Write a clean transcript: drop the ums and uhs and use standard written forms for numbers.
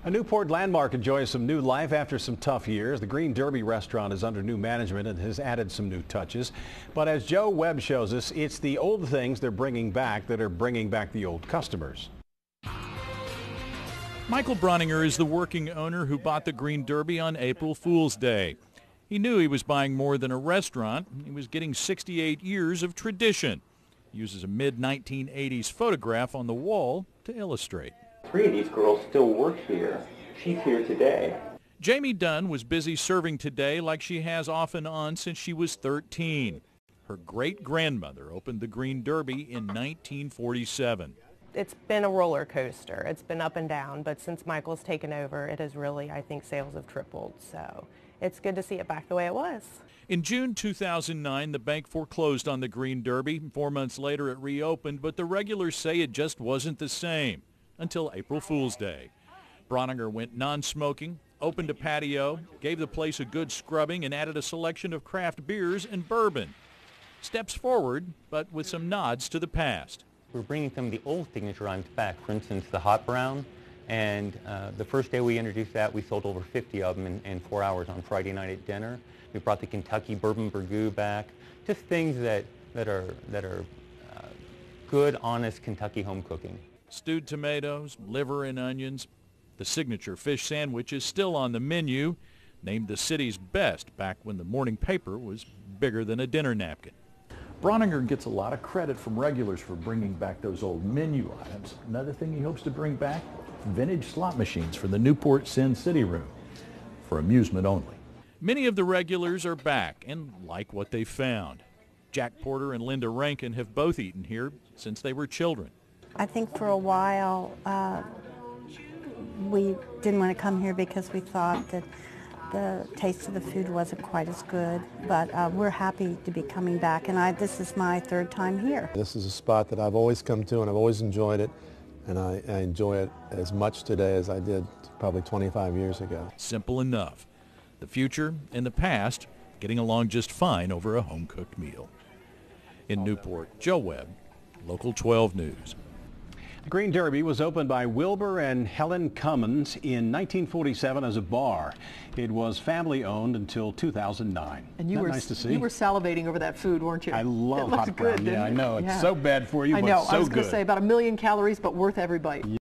A Newport landmark enjoys some new life after some tough years. The Green Derby restaurant is under new management and has added some new touches. But as Joe Webb shows us, it's the old things they're bringing back that are bringing back the old customers. Michael Bronninger is the working owner who bought the Green Derby on April Fool's Day. He knew he was buying more than a restaurant. He was getting 68 years of tradition. He uses a mid-1980s photograph on the wall to illustrate. 3 of these girls still work here. She's here today. Jamie Dunn was busy serving today like she has off and on since she was 13. Her great-grandmother opened the Green Derby in 1947. It's been a roller coaster. It's been up and down, but since Michael's taken over, it has really, I think, sales have tripled. So it's good to see it back the way it was. In June 2009, the bank foreclosed on the Green Derby. 4 months later, it reopened, but the regulars say it just wasn't the same until April Fool's Day. Bronninger went non-smoking, opened a patio, gave the place a good scrubbing, and added a selection of craft beers and bourbon. Steps forward, but with some nods to the past. We're bringing some of the old signature items back. For instance, the hot brown. And the first day we introduced that, we sold over 50 of them in 4 hours on Friday night at dinner. We brought the Kentucky Bourbon Burgoo back. Just things that are good, honest Kentucky home cooking. Stewed tomatoes, liver and onions. The signature fish sandwich is still on the menu, named the city's best back when the morning paper was bigger than a dinner napkin. Bronninger gets a lot of credit from regulars for bringing back those old menu items. Another thing he hopes to bring back, vintage slot machines for the Newport Sin City room, for amusement only. Many of the regulars are back and like what they found. Jack Porter and Linda Rankin have both eaten here since they were children. I think for a while we didn't want to come here because we thought that the taste of the food wasn't quite as good, but we're happy to be coming back, and this is my third time here. This is a spot that I've always come to and I've always enjoyed it, and I enjoy it as much today as I did probably 25 years ago. Simple enough. The future and the past getting along just fine over a home-cooked meal. In Newport, Joe Webb, Local 12 News. The Green Derby was opened by Wilbur and Helen Cummins in 1947 as a bar. It was family-owned until 2009. And you were nice to see? You were salivating over that food, weren't you? I love it hot brown. good, Yeah, I know. It's yeah. so bad for you, I but know. so I was good. going to say about 1 million calories, but worth every bite.